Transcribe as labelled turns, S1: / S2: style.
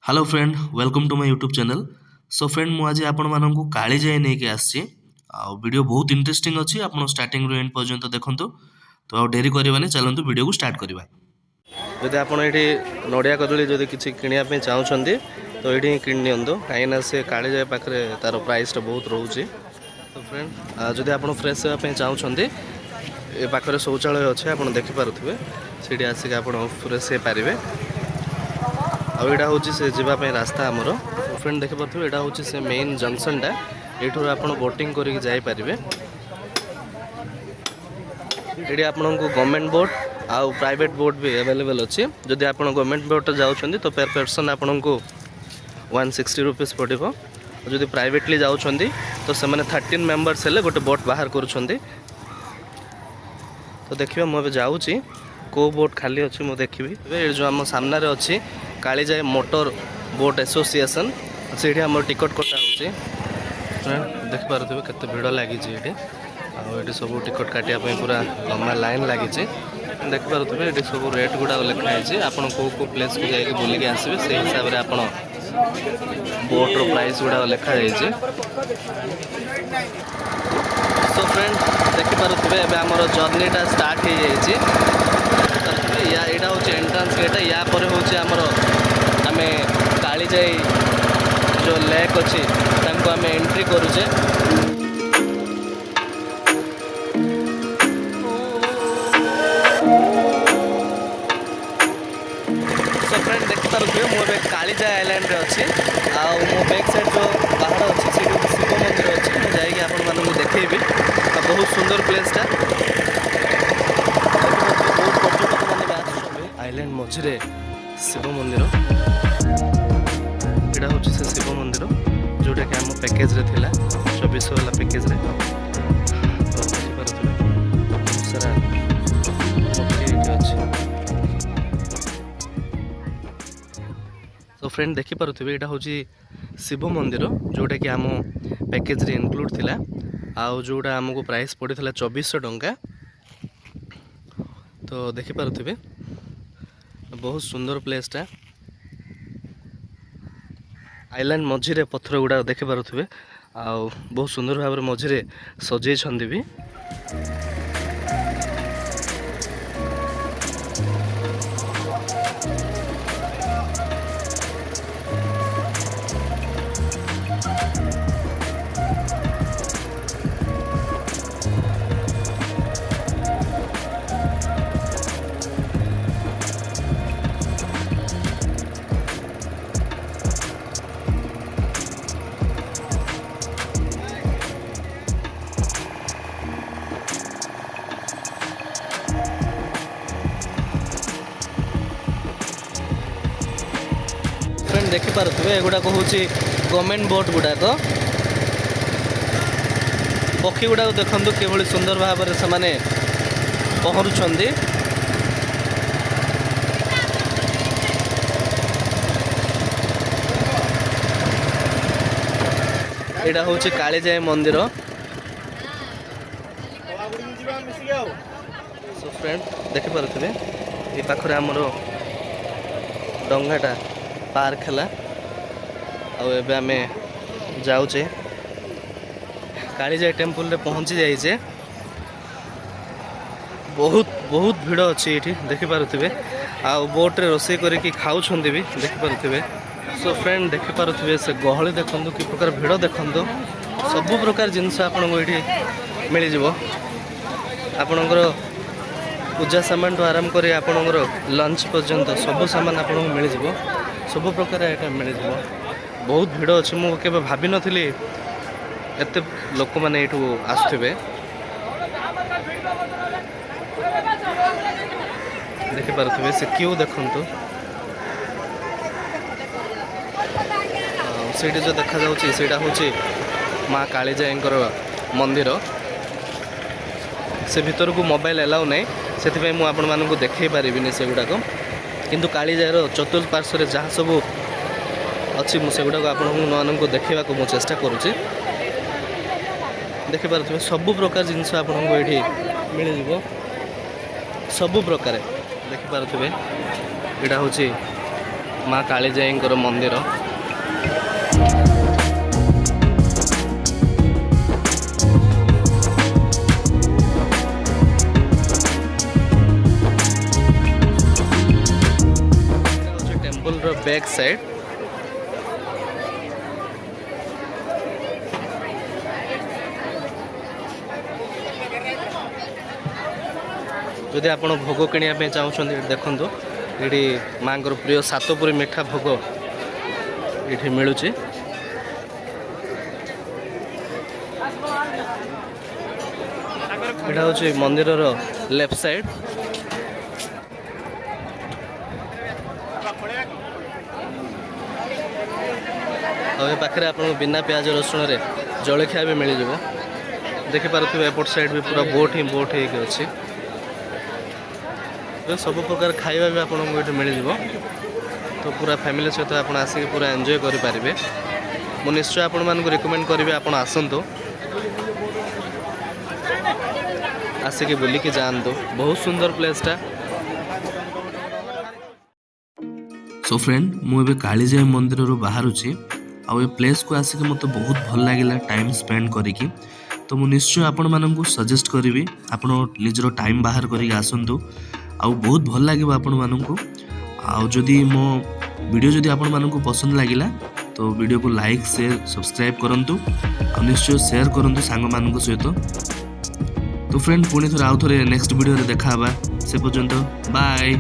S1: Hello friend welcome to my YouTube channel. So friend मु आज आपण माननकु काली जाय नै के आसी आ वीडियो बहुत इंटरेस्टिंग अछि आपण स्टार्टिंग रो एंड पर्यंत देखंतु। तो आ डेरी करबानी चलंतु वीडियो को स्टार्ट करबा। जदि आपण एठी नडिया कदली जदि किछि किनिया पे चाहुछंती तो एठी किन नियंतु काइना से काली जाय पाखरे तार प्राइस टा बहुत रहउची। तो फ्रेंड जदि आपण फ्रेश सेवा पे चाहुछंती ए पाखरे शौचालय अछि आपण देखि पारुथिबे सेठी आसी के आपण फ्रेश हे पारिबे। आउ एटा होची से जीवा पे रास्ता हमरो फ्रेंड देखि पारथु एटा होची से मेन जंक्शन टा एठो आपण बोटिंग करि के जाय पारिबे। एडी आपन को गवर्नमेंट बोट आउ प्राइवेट बोट भी अवेलेबल अछि। जदि आपण गवर्नमेंट बोट जाउछंती तो पर पर्सन आपण को 160 रुपीस पडिबो। जदि प्राइवेटली जाउछंती तो से माने 13 मेंबर्स हेले गोटे बोट बाहर करूछंती। तो देखिबा मो बे जाउची को बोट खाली अछि मो देखिबी। ए जो हम सामने रे अछि कालीजाय मोटर बोट एसोसिएशन से आम टिकट कटा हो देख पारे केते भिड़ लगी ये सब टिकट काटिया पूरा लंबा लाइन लगी देख पारे ये सब रेट गुड़ा लिखाई आप कौ प्लेस को जाकि बुलिक आसवे से हिसाब से आप बोट्र प्राइस गुड़ा लिखाई। सो फ्रेंड देखिपे आमर जर्नीटा स्टार्ट हो जाए। यहाँ हूँ एंट्रांस गेट या पर हूँ आमर आम कालीजाई जो लेक अच्छी आम एंट्री करुचे। सो फ्रेंड देखिपे मुझे कालीजाई आइलैंड रे अच्छी मो बैक साइड जो पहाड़ अच्छी से शिव मंदिर अच्छी मुझे आपको देखी बहुत सुंदर प्लेसटा आइलैंड मझे शिव मंदिर यहाँ हूँ से शिव मंदिर जोटा कि आम पैकेज रे थिला 2400 वाला पैकेज रे। तो बहुत सारा तो फ्रेंड देखिपे यहाँ हूँ शिव मंदिर जोटा कि आम पैकेज रे इनक्लूड थिला आउ जोटा आमको प्राइस पड़ी 2400 टंका। तो देखिपे बहुत सुंदर प्लेसटा आइलैंड मझिरे पत्थर गुड़ा देखि पारुथिबे आउ बहुत सुंदर भाव मझिरे सजै छंदी भी। देखिपे एगुड़ाक हूँ गवर्नमेंट बोट गुड़ाक पक्षी गुड़ाक देखु कि सुंदर भाव से पहरुंट। यहाँ हूँ कालीजाई मंदिर। सो फ्रेंड देखिपे ये पाखरे आमर डंगाटा पार्क है आम जाऊे कालीजाई टेम्पल रे पहुँची जाइए। बहुत बहुत भीड़ अच्छी ये देखिपे आउ बोट रे रोषे करके खाऊँ भी देखिपे। सो फ्रेंड देखिपे से गहली देखु कि प्रकार भीड़ देखु सबु प्रकार जिनस आपको ये मिल जाव आपणकर पूजा सामान तो आराम कर आपणकर लंच पर्यंत सब सामान आपको मिल जाव सब प्रकार आइटम मिल जाव। बहुत भीड़ अच्छी मुझे भाभी नी एत लोक मैंने ये आसुवे देखिपे से क्यों देखु से जो देखा जाऊँगा हूँ माँ कालीजाई मंदिर से भीतर को मोबाइल एलाउ नहीं से मुझे आपण मानक देखई पारिनी से गुड़ाक किंतु कालीजाईर चतुर्पार्श्व जहाँ सब अच्छी मुझे गुड़ाक आपको देखा को चेष्टा करुँची। देखिपे सबु प्रकार जिनस आपको ये मिल जाव सबु प्रकार देखिपे यहाँ हूँ माँ कालीजाईंकर मंदिर। टेम्पल रो बैक साइड जदि आप भोग किणा चाहते देखो ये माँ प्रिय सातपुरी मिठा भोग ये मिलूँ। यहाँ हूँ मंदिर लेफ्ट साइड। और पाखे आप बिना प्याज रसुण रे जलखिया भी मिल जाव। देखिपे एपट साइड भी पूरा बोट ही अच्छी सब प्रकार खाଇବା भी आपको ये मिल जाव। तो पूरा फैमिली सहित आप आसिक पूरा एंजॉय करेंगे। मुझे निश्चय आपण मानक रिकमेंड करी आप आसतु आसिक बुलिकी जातु बहुत सुंदर प्लेसटा। सो फ्रेंड मुझे कालीजाई मंदिर बाहर आउ ये प्लेस को आसिक मत बहुत भल लगे टाइम स्पेंड करी। तो मुझे निश्चय आपण मानक सजेस्ट करी आप निजर टाइम बाहर करके आसतु आउ बहुत भल लगे आपण मानक। आउ जदि मो वीडियो जदि आपण मानक पसंद लगिला तो वीडियो को लाइक शेयर सब्सक्राइब करंतु और निश्चय शेयर करंतु सांग मानक सहित। तो फ्रेंड पुणी थोड़े आउ थे नेक्स्ट वीडियो देखा से पर्यंत बाय।